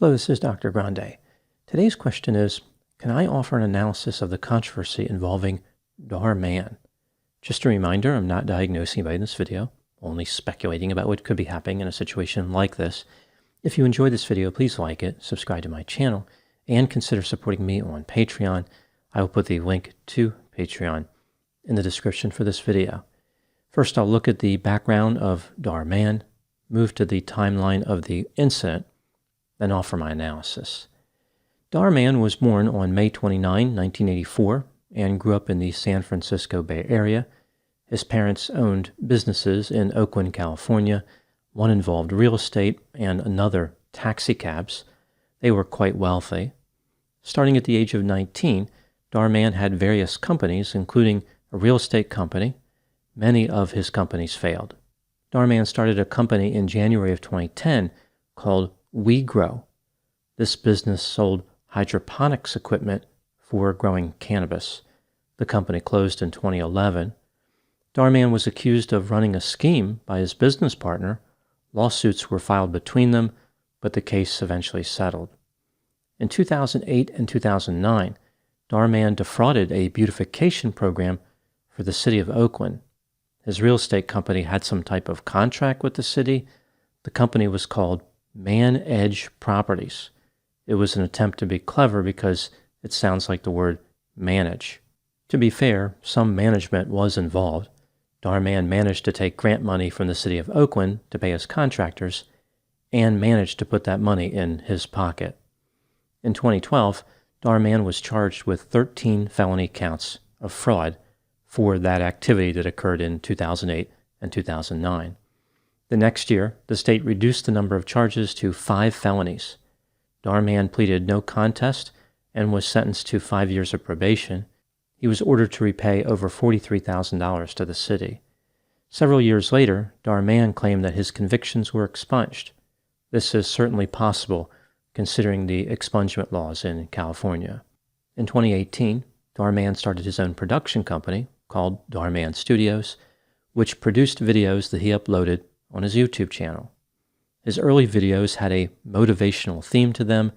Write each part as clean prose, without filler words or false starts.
Hello, this is Dr. Grande. Today's question is, can I offer an analysis of the controversy involving Dhar Mann? Just a reminder, I'm not diagnosing anybody in this video, only speculating about what could be happening in a situation like this. If you enjoyed this video, please like it, subscribe to my channel, and consider supporting me on Patreon. I will put the link to Patreon in the description for this video. First, I'll look at the background of Dhar Mann, move to the timeline of the incident, then offer my analysis. Dhar Mann was born on May 29, 1984, and grew up in the San Francisco Bay Area. His parents owned businesses in Oakland, California. One involved real estate and another taxi cabs. They were quite wealthy. Starting at the age of 19, Dhar Mann had various companies, including a real estate company. Many of his companies failed. Dhar Mann started a company in January of 2010 called We Grow. This business sold hydroponics equipment for growing cannabis. The company closed in 2011. Dhar Mann was accused of running a scheme by his business partner. Lawsuits were filed between them, but the case eventually settled. In 2008 and 2009, Dhar Mann defrauded a beautification program for the city of Oakland. His real estate company had some type of contract with the city. The company was called Man Edge Properties. It was an attempt to be clever because it sounds like the word manage. To be fair, some management was involved. Dhar Mann managed to take grant money from the city of Oakland to pay his contractors and managed to put that money in his pocket. In 2012, Dhar Mann was charged with 13 felony counts of fraud for that activity that occurred in 2008 and 2009. The next year, the state reduced the number of charges to 5 felonies. Dhar Mann pleaded no contest and was sentenced to 5 years of probation. He was ordered to repay over $43,000 to the city. Several years later, Dhar Mann claimed that his convictions were expunged. This is certainly possible considering the expungement laws in California. In 2018, Dhar Mann started his own production company called Dhar Mann Studios, which produced videos that he uploaded on his YouTube channel. His early videos had a motivational theme to them,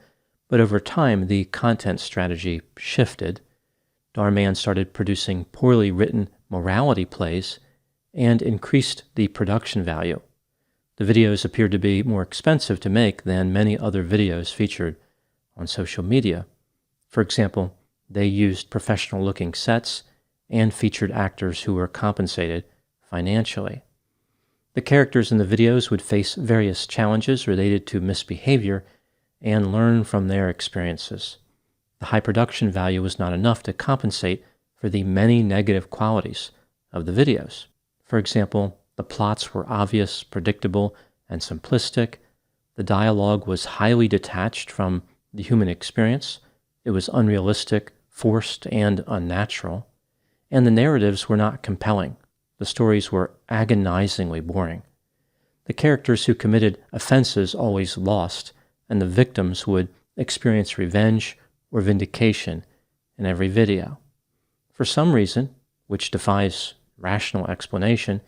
but over time the content strategy shifted. Dhar Mann started producing poorly written morality plays and increased the production value. The videos appeared to be more expensive to make than many other videos featured on social media. For example, they used professional-looking sets and featured actors who were compensated financially. The characters in the videos would face various challenges related to misbehavior and learn from their experiences. The high production value was not enough to compensate for the many negative qualities of the videos. For example, the plots were obvious, predictable, and simplistic. The dialogue was highly detached from the human experience. It was unrealistic, forced, and unnatural. And the narratives were not compelling. The stories were agonizingly boring. The characters who committed offenses always lost, and the victims would experience revenge or vindication in every video. For some reason, which defies rational explanation,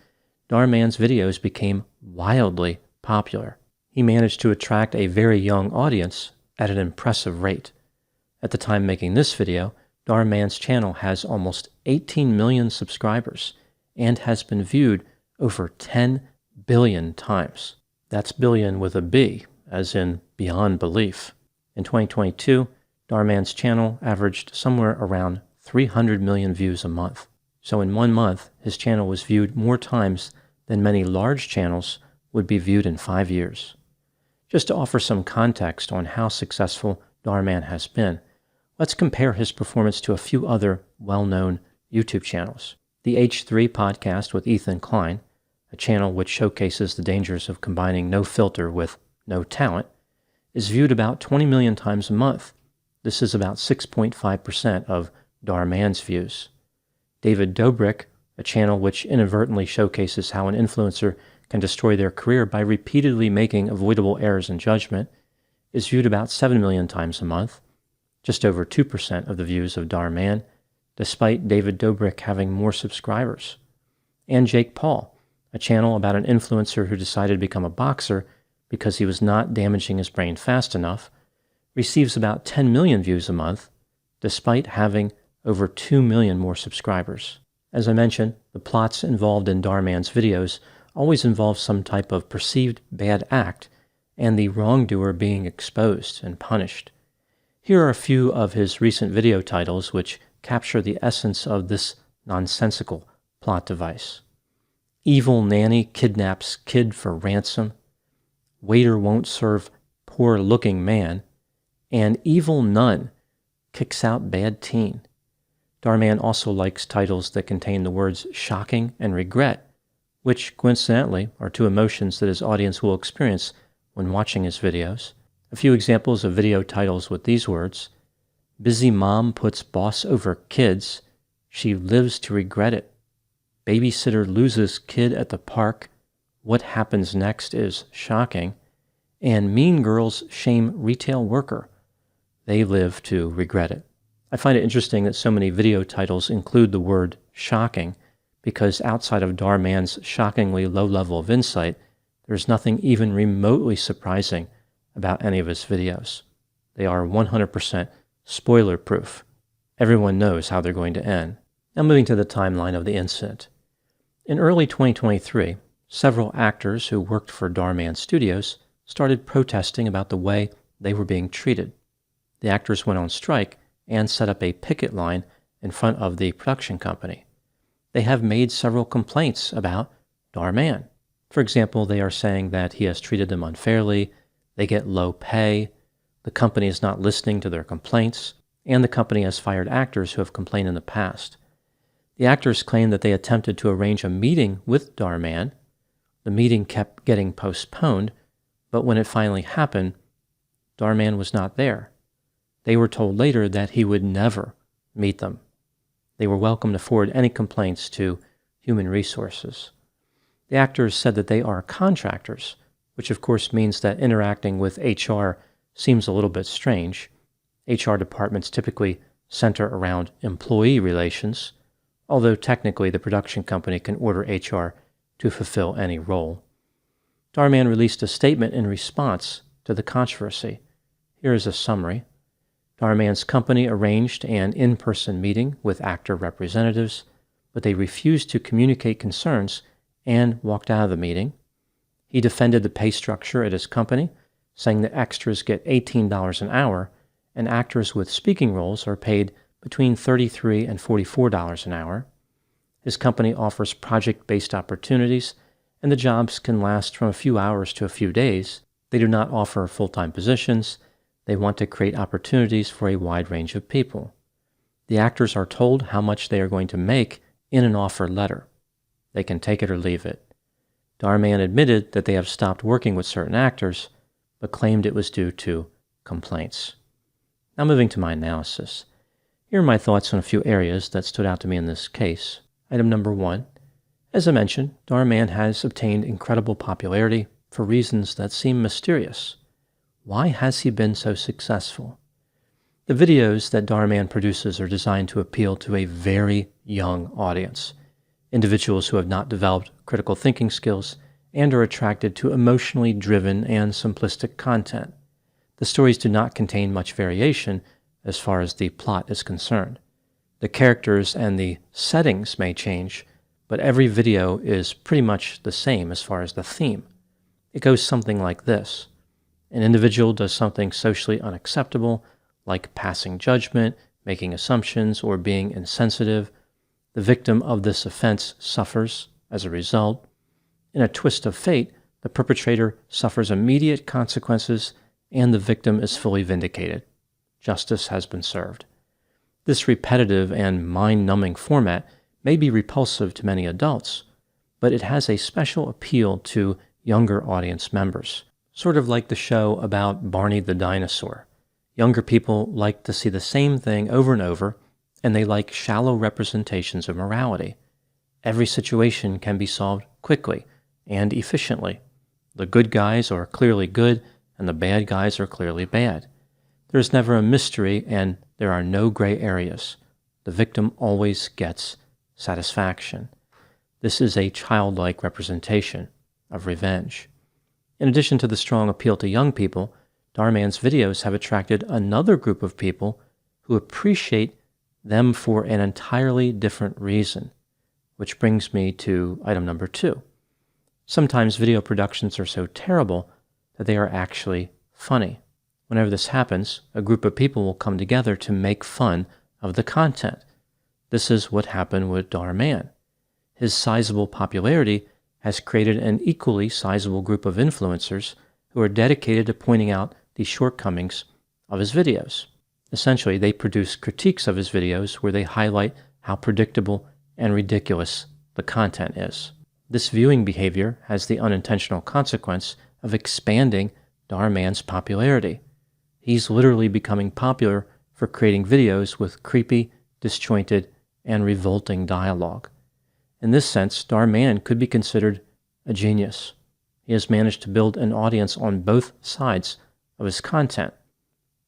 Dhar Mann's videos became wildly popular. He managed to attract a very young audience at an impressive rate. At the time making this video, Dhar Mann's channel has almost 18 million subscribers and has been viewed over 10 billion times. That's billion with a B, as in beyond belief. In 2022, Dhar Mann's channel averaged somewhere around 300 million views a month. So in 1 month, his channel was viewed more times than many large channels would be viewed in 5 years. Just to offer some context on how successful Dhar Mann has been, let's compare his performance to a few other well-known YouTube channels. The H3 podcast with Ethan Klein, a channel which showcases the dangers of combining no filter with no talent, is viewed about 20 million times a month. This is about 6.5% of Dhar Mann's views. David Dobrik, a channel which inadvertently showcases how an influencer can destroy their career by repeatedly making avoidable errors in judgment, is viewed about 7 million times a month, just over 2% of the views of Dhar Mann, despite David Dobrik having more subscribers. And Jake Paul, a channel about an influencer who decided to become a boxer because he was not damaging his brain fast enough, receives about 10 million views a month, despite having over 2 million more subscribers. As I mentioned, the plots involved in Dhar Mann's videos always involve some type of perceived bad act and the wrongdoer being exposed and punished. Here are a few of his recent video titles which capture the essence of this nonsensical plot device. Evil nanny kidnaps kid for ransom, waiter won't serve poor-looking man, and evil nun kicks out bad teen. Dhar Mann also likes titles that contain the words shocking and regret, which coincidentally are two emotions that his audience will experience when watching his videos. A few examples of video titles with these words: busy mom puts boss over kids, she lives to regret it. Babysitter loses kid at the park, what happens next is shocking. And mean girls shame retail worker, they live to regret it. I find it interesting that so many video titles include the word shocking, because outside of Dhar Mann's shockingly low level of insight, there's nothing even remotely surprising about any of his videos. They are 100% spoiler-proof. Everyone knows how they're going to end. Now moving to the timeline of the incident. In early 2023, several actors who worked for Dhar Mann Studios started protesting about the way they were being treated. The actors went on strike and set up a picket line in front of the production company. They have made several complaints about Dhar Mann. For example, they are saying that he has treated them unfairly, they get low pay, the company is not listening to their complaints, and the company has fired actors who have complained in the past. The actors claim that they attempted to arrange a meeting with Dhar Mann. The meeting kept getting postponed, but when it finally happened, Dhar Mann was not there. They were told later that he would never meet them. They were welcome to forward any complaints to Human Resources. The actors said that they are contractors, which of course means that interacting with HR seems a little bit strange. HR departments typically center around employee relations, although technically the production company can order HR to fulfill any role. Dhar Mann released a statement in response to the controversy. Here is a summary. Dhar Mann's company arranged an in-person meeting with actor representatives, but they refused to communicate concerns and walked out of the meeting. He defended the pay structure at his company, saying that extras get $18 an hour and actors with speaking roles are paid between $33 and $44 an hour. His company offers project-based opportunities, and the jobs can last from a few hours to a few days. They do not offer full-time positions. They want to create opportunities for a wide range of people. The actors are told how much they are going to make in an offer letter. They can take it or leave it. Dhar Mann admitted that they have stopped working with certain actors, but claimed it was due to complaints. Now moving to my analysis. Here are my thoughts on a few areas that stood out to me in this case. Item number 1. As I mentioned, Dhar Mann has obtained incredible popularity for reasons that seem mysterious. Why has he been so successful? The videos that Dhar Mann produces are designed to appeal to a very young audience, individuals who have not developed critical thinking skills and are attracted to emotionally driven and simplistic content. The stories do not contain much variation as far as the plot is concerned. The characters and the settings may change, but every video is pretty much the same as far as the theme. It goes something like this. An individual does something socially unacceptable, like passing judgment, making assumptions, or being insensitive. The victim of this offense suffers as a result. In a twist of fate, the perpetrator suffers immediate consequences and the victim is fully vindicated. Justice has been served. This repetitive and mind-numbing format may be repulsive to many adults, but it has a special appeal to younger audience members. Sort of like the show about Barney the dinosaur. Younger people like to see the same thing over and over, and they like shallow representations of morality. Every situation can be solved quickly and efficiently. The good guys are clearly good, and the bad guys are clearly bad. There is never a mystery, and there are no gray areas. The victim always gets satisfaction. This is a childlike representation of revenge. In addition to the strong appeal to young people, Darman's videos have attracted another group of people who appreciate them for an entirely different reason, which brings me to item number 2. Sometimes video productions are so terrible that they are actually funny. Whenever this happens, a group of people will come together to make fun of the content. This is what happened with Dhar Mann. His sizable popularity has created an equally sizable group of influencers who are dedicated to pointing out the shortcomings of his videos. Essentially, they produce critiques of his videos where they highlight how predictable and ridiculous the content is. This viewing behavior has the unintentional consequence of expanding Dhar Mann's popularity. He's literally becoming popular for creating videos with creepy, disjointed, and revolting dialogue. In this sense, Dhar Mann could be considered a genius. He has managed to build an audience on both sides of his content.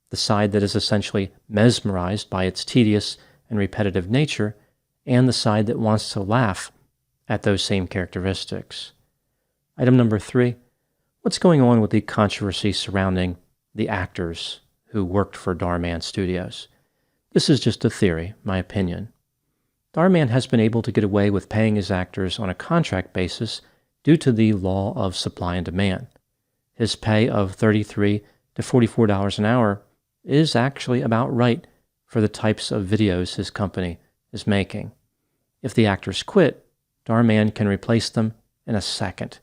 The side that is essentially mesmerized by its tedious and repetitive nature, and the side that wants to laugh at those same characteristics. Item number 3, what's going on with the controversy surrounding the actors who worked for Dhar Mann Studios? This is just a theory, my opinion. Dhar Mann has been able to get away with paying his actors on a contract basis due to the law of supply and demand. His pay of $33 to $44 an hour is actually about right for the types of videos his company is making. If the actors quit, Dhar Mann can replace them in a second.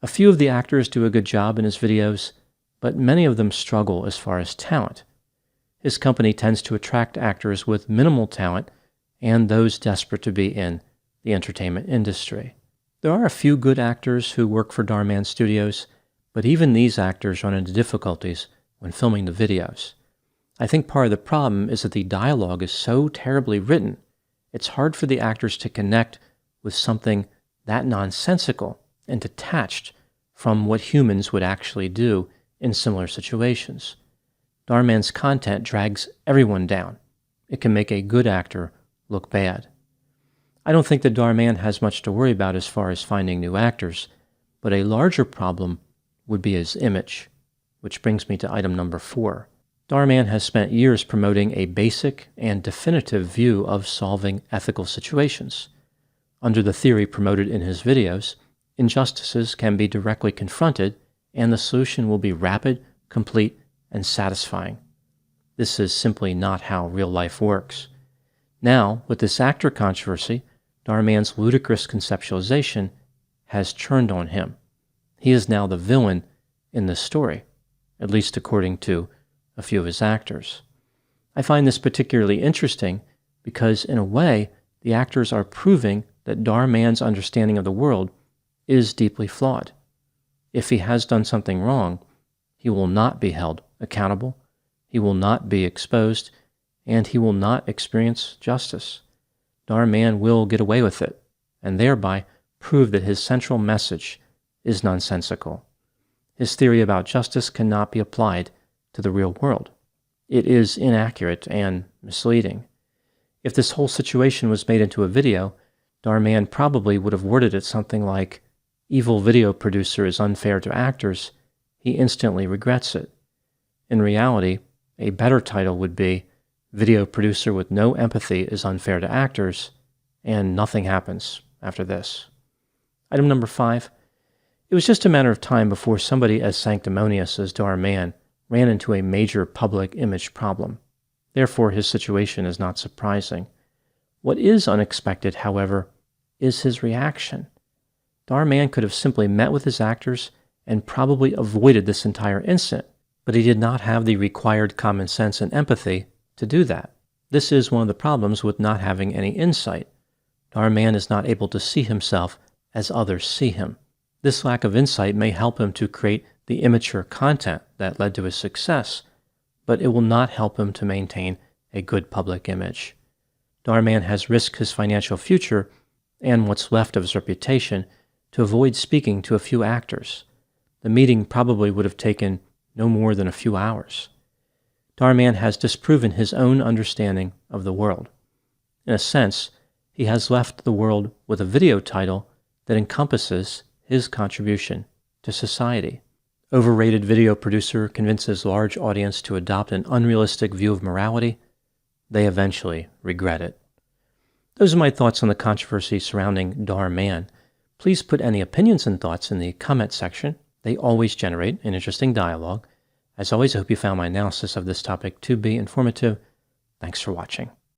A few of the actors do a good job in his videos, but many of them struggle as far as talent. His company tends to attract actors with minimal talent and those desperate to be in the entertainment industry. There are a few good actors who work for Dhar Mann Studios, but even these actors run into difficulties when filming the videos. I think part of the problem is that the dialogue is so terribly written, it's hard for the actors to connect with something that nonsensical and detached from what humans would actually do in similar situations. Dhar Mann's content drags everyone down. It can make a good actor look bad. I don't think that Dhar Mann has much to worry about as far as finding new actors, but a larger problem would be his image, which brings me to item number 4. Dhar Mann has spent years promoting a basic and definitive view of solving ethical situations. Under the theory promoted in his videos, injustices can be directly confronted and the solution will be rapid, complete, and satisfying. This is simply not how real life works. Now, with this actor controversy, Dhar Mann's ludicrous conceptualization has turned on him. He is now the villain in this story, at least according to a few of his actors. I find this particularly interesting because, in a way, the actors are proving that Dhar Mann's understanding of the world is deeply flawed. If he has done something wrong, he will not be held accountable, he will not be exposed, and he will not experience justice. Dhar Mann will get away with it, and thereby prove that his central message is nonsensical. His theory about justice cannot be applied to the real world. It is inaccurate and misleading. If this whole situation was made into a video, Dhar Mann probably would have worded it something like, "Evil video producer is unfair to actors. He instantly regrets it." In reality, a better title would be, "Video producer with no empathy is unfair to actors," and nothing happens after this. Item number 5. It was just a matter of time before somebody as sanctimonious as Dhar Mann ran into a major public image problem. Therefore, his situation is not surprising. What is unexpected, however, is his reaction. Dhar Mann could have simply met with his actors and probably avoided this entire incident, but he did not have the required common sense and empathy to do that. This is one of the problems with not having any insight. Dhar Mann is not able to see himself as others see him. This lack of insight may help him to create the immature content that led to his success, but it will not help him to maintain a good public image. Dhar Mann has risked his financial future and what's left of his reputation to avoid speaking to a few actors. The meeting probably would have taken no more than a few hours. Dhar Mann has disproven his own understanding of the world. In a sense, he has left the world with a video title that encompasses his contribution to society. Overrated video producer convinces large audience to adopt an unrealistic view of morality. They eventually regret it. Those are my thoughts on the controversy surrounding Dhar Mann. Please put any opinions and thoughts in the comment section. They always generate an interesting dialogue. As always, I hope you found my analysis of this topic to be informative. Thanks for watching.